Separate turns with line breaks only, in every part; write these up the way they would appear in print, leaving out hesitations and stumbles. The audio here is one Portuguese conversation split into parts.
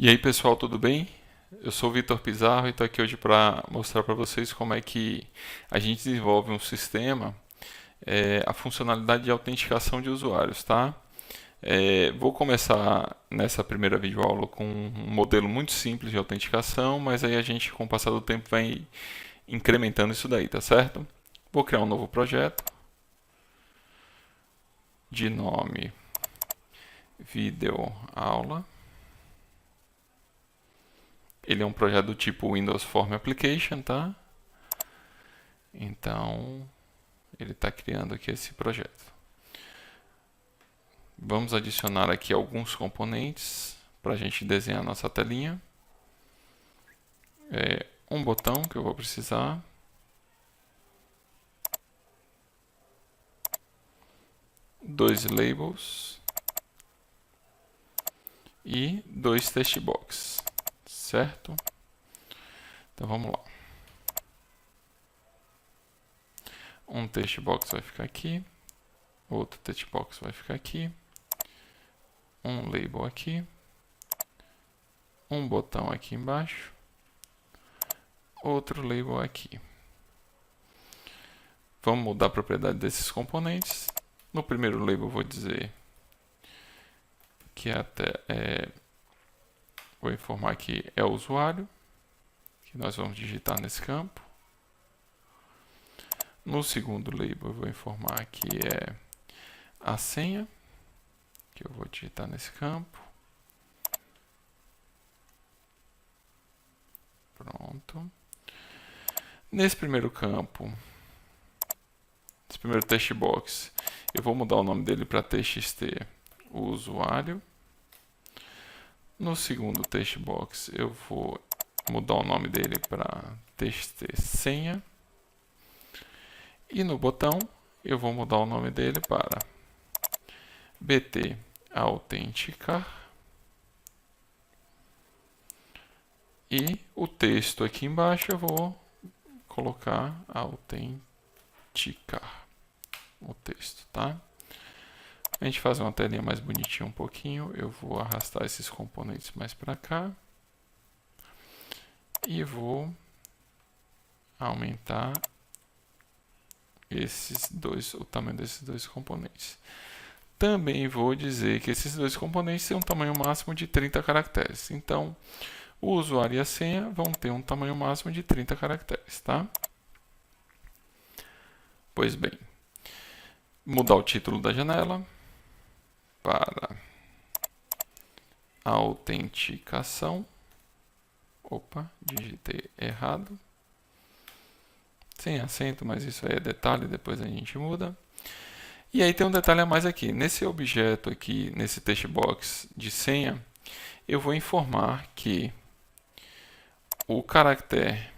E aí pessoal, tudo bem? Eu sou o Vitor Pizarro e estou aqui hoje para mostrar para vocês como é que a gente desenvolve um sistema, a funcionalidade de autenticação de usuários, tá? Vou começar nessa primeira videoaula com um modelo muito simples de autenticação, mas aí a gente, com o passar do tempo, vai incrementando isso daí, tá certo? Vou criar um novo projeto de nome videoaula. Ele é um projeto do tipo Windows Form Application, tá? Então, ele está criando aqui esse projeto. Vamos adicionar aqui alguns componentes para a gente desenhar nossa telinha. Um botão que eu vou precisar. Dois labels. E dois text box. Certo? Então vamos lá. Um text box vai ficar aqui. Outro text box vai ficar aqui. Um label aqui. Um botão aqui embaixo. Outro label aqui. Vamos mudar a propriedade desses componentes. No primeiro label eu vou dizer que vou informar que é o usuário, que nós vamos digitar nesse campo. No segundo label eu vou informar que é a senha, que eu vou digitar nesse campo. Pronto. Nesse primeiro campo, esse primeiro text box, eu vou mudar o nome dele para txt usuário. No segundo text box, eu vou mudar o nome dele para txt senha. E no botão, eu vou mudar o nome dele para bt autenticar. E o texto aqui embaixo eu vou colocar autenticar o texto, tá? A gente faz uma telinha mais bonitinha um pouquinho. Eu vou arrastar esses componentes mais para cá. E vou aumentar o tamanho desses dois componentes. Também vou dizer que esses dois componentes têm um tamanho máximo de 30 caracteres. Então, o usuário e a senha vão ter um tamanho máximo de 30 caracteres, tá? Pois bem, mudar o título da janela para autenticação. Opa, digitei errado. Sem acento, mas isso aí é detalhe, depois a gente muda. E aí tem um detalhe a mais aqui. Nesse objeto aqui, nesse text box de senha, eu vou informar que o caractere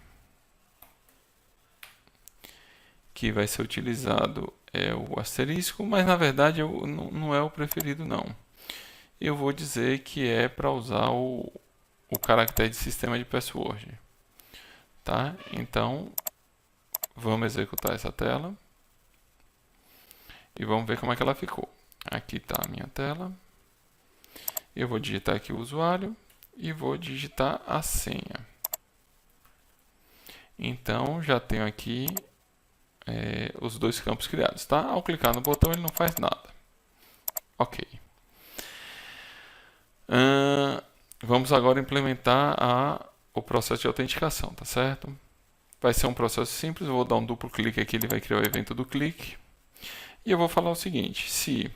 que vai ser utilizado é o asterisco, mas na verdade não é o preferido não. Eu vou dizer que é para usar o caractere de sistema de password. Tá? Então, vamos executar essa tela. E vamos ver como é que ela ficou. Aqui está a minha tela. Eu vou digitar aqui o usuário e vou digitar a senha. Então, já tenho aqui os dois campos criados, tá? Ao clicar no botão, ele não faz nada. Ok. Vamos agora implementar o processo de autenticação, tá certo? Vai ser um processo simples, eu vou dar um duplo clique aqui, ele vai criar o evento do clique. E eu vou falar o seguinte: se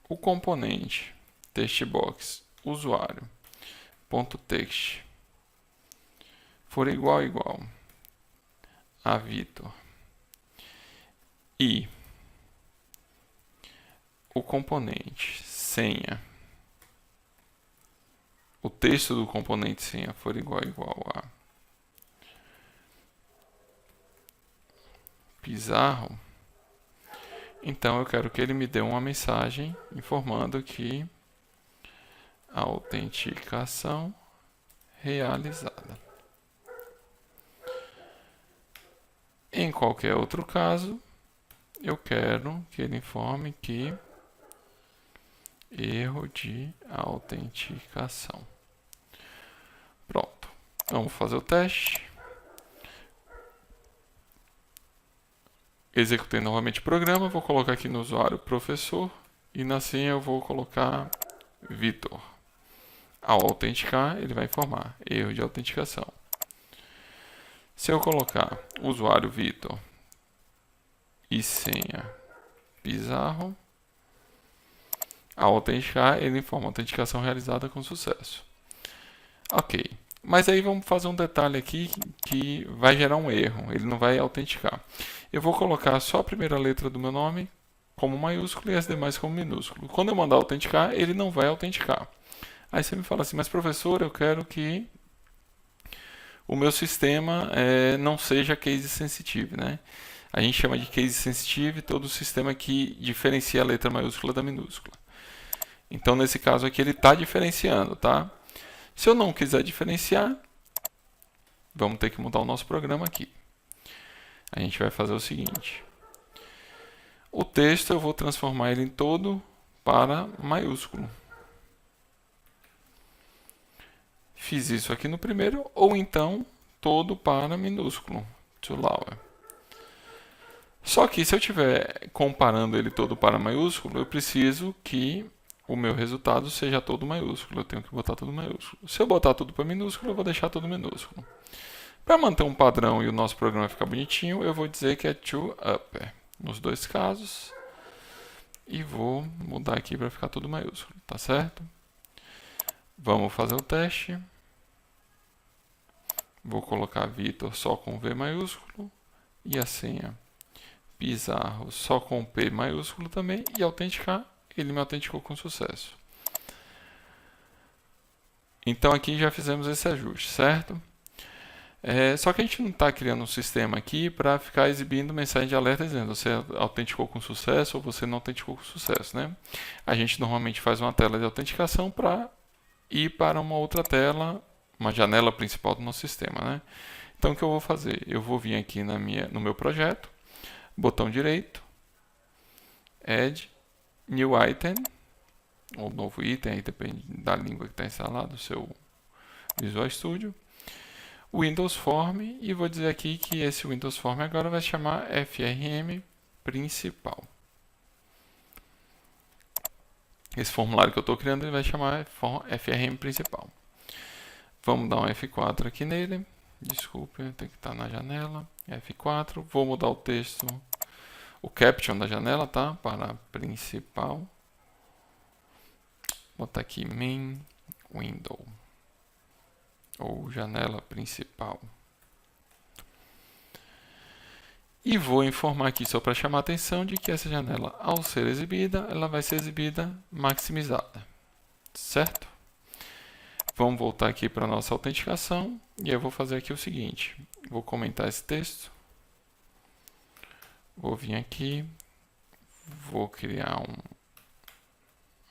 o componente textbox usuário.text for igual a Vitor e o componente senha, o texto do componente senha for igual a Pizarro, então eu quero que ele me dê uma mensagem informando que a autenticação realizada. Em qualquer outro caso, eu quero que ele informe que erro de autenticação. Vamos fazer o teste. Executei novamente o programa, vou colocar aqui no usuário professor e na senha eu vou colocar Vitor. Ao autenticar, ele vai informar erro de autenticação. Se eu colocar usuário Vitor e senha Pizarro, ao autenticar, ele informa autenticação realizada com sucesso. Ok, mas aí vamos fazer um detalhe aqui que vai gerar um erro, ele não vai autenticar. Eu vou colocar só a primeira letra do meu nome como maiúsculo e as demais como minúsculo. Quando eu mandar autenticar, ele não vai autenticar. Aí você me fala assim, mas professor, eu quero que o meu sistema não seja case sensitive, né? A gente chama de case sensitive todo sistema que diferencia a letra maiúscula da minúscula. Então, nesse caso aqui, ele está diferenciando, tá? Se eu não quiser diferenciar, vamos ter que mudar o nosso programa aqui. A gente vai fazer o seguinte. O texto eu vou transformar ele em todo para maiúsculo. Fiz isso aqui no primeiro, ou então todo para minúsculo, to lower. Só que se eu estiver comparando ele todo para maiúsculo, eu preciso que o meu resultado seja todo maiúsculo. Eu tenho que botar tudo maiúsculo. Se eu botar tudo para minúsculo, eu vou deixar tudo minúsculo. Para manter um padrão e o nosso programa ficar bonitinho, eu vou dizer que é to upper nos dois casos. E vou mudar aqui para ficar tudo maiúsculo, tá certo? Vamos fazer o teste. Vou colocar Vitor só com V maiúsculo e a senha Pizarro só com P maiúsculo também e autenticar. Ele me autenticou com sucesso. Então aqui já fizemos esse ajuste, certo? Só que a gente não está criando um sistema aqui para ficar exibindo mensagem de alerta dizendo você autenticou com sucesso ou você não autenticou com sucesso, né? A gente normalmente faz uma tela de autenticação para ir para uma outra tela, uma janela principal do nosso sistema, né? Então o que eu vou fazer? Eu vou vir aqui no meu projeto, botão direito, Add, New Item, ou novo item, aí depende da língua que está instalado, o seu Visual Studio. Windows Form, e vou dizer aqui que esse Windows Form agora vai chamar FRM Principal. Esse formulário que eu estou criando ele vai chamar FRM Principal. Vamos dar um F4 aqui nele. Desculpe, tem que estar na janela. F4. Vou mudar o texto, o caption da janela, tá? Para principal. Vou botar aqui main window. Ou janela principal. E vou informar aqui só para chamar a atenção de que essa janela, ao ser exibida, ela vai ser exibida maximizada. Certo? Vamos voltar aqui para a nossa autenticação. E eu vou fazer aqui o seguinte. Vou comentar esse texto. Vou vir aqui. Vou criar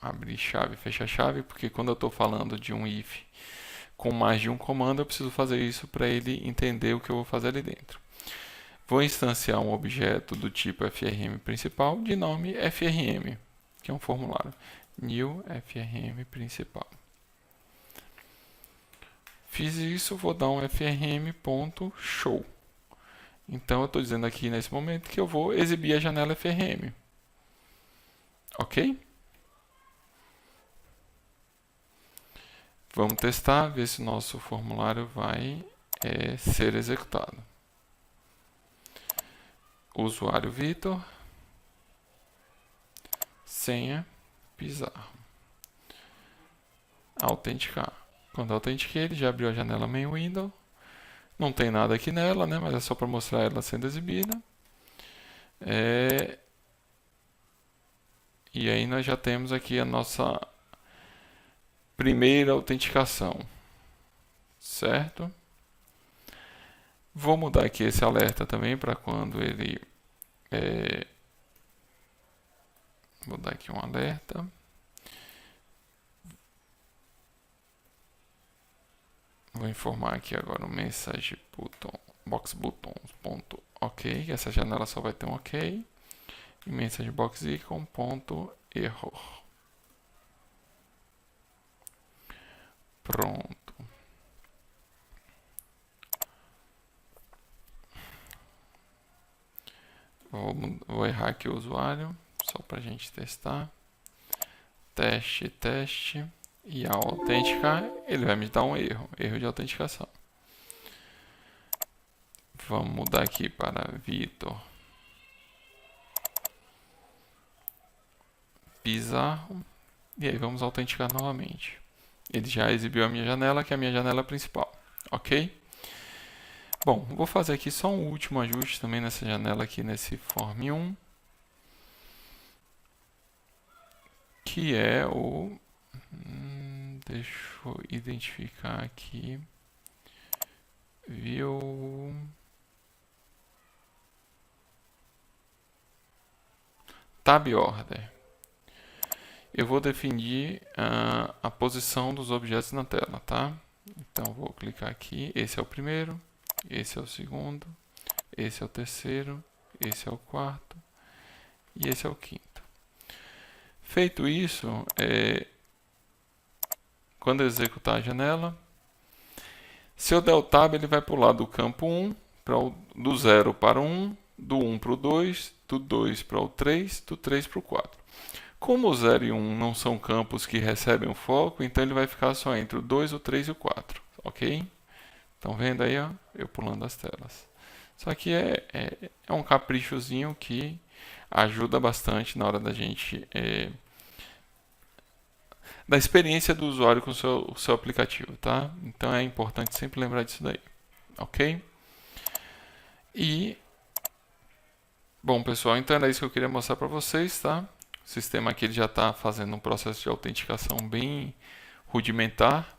abrir chave, fechar chave, porque quando eu estou falando de um if com mais de um comando, eu preciso fazer isso para ele entender o que eu vou fazer ali dentro. Vou instanciar um objeto do tipo FRM principal de nome FRM, que é um formulário. New FRM principal. Fiz isso, vou dar um frm.show. Então eu estou dizendo aqui nesse momento que eu vou exibir a janela FRM. Ok? Vamos testar, ver se o nosso formulário vai ser executado. Usuário Vitor, senha Pizarro. Autenticar. Quando eu autentiquei, ele já abriu a janela Main Window. Não tem nada aqui nela, né? Mas é só para mostrar ela sendo exibida. E aí nós já temos aqui a nossa primeira autenticação, certo? Vou mudar aqui esse alerta também para quando ele... Vou dar aqui um alerta. Vou informar aqui agora o message button, box buttons.ok. Essa janela só vai ter um ok. E message box icon.error. Pronto. errar aqui o usuário, só para a gente testar. Teste, e ao autenticar, ele vai me dar um erro de autenticação. Vamos mudar aqui para Vitor Pizarro, e aí vamos autenticar novamente. Ele já exibiu a minha janela, que é a minha janela principal, ok? Bom, vou fazer aqui só um último ajuste também nessa janela aqui, nesse Form 1, que é o... deixa eu identificar aqui. View... Tab Order. Eu vou definir a posição dos objetos na tela, tá? Então, vou clicar aqui. Esse é o primeiro, esse é o segundo, esse é o terceiro, esse é o quarto e esse é o quinto. Feito isso, quando eu executar a janela, se eu der o Tab, ele vai pular do campo 1, do 0 para o 1, do 1 para o 2, do 2 para o 3, do 3 para o 4. Como o 0 e 1 não são campos que recebem o foco, então ele vai ficar só entre o 2, o 3 e o 4, ok? Estão vendo aí, ó, eu pulando as telas. Só que é um caprichozinho que ajuda bastante na hora da gente... da experiência do usuário com o seu aplicativo, tá? Então é importante sempre lembrar disso daí, ok? E... bom, pessoal, então era isso que eu queria mostrar para vocês, tá? O sistema aqui ele já está fazendo um processo de autenticação bem rudimentar.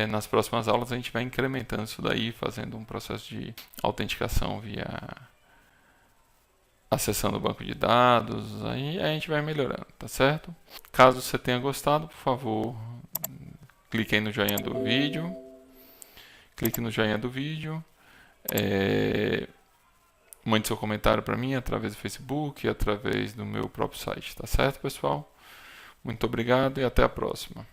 Nas próximas aulas a gente vai incrementando isso daí, fazendo um processo de autenticação via acessando o banco de dados, aí a gente vai melhorando, tá certo? Caso você tenha gostado, por favor, clique aí no joinha do vídeo, mande seu comentário para mim através do Facebook e através do meu próprio site, tá certo, pessoal? Muito obrigado e até a próxima.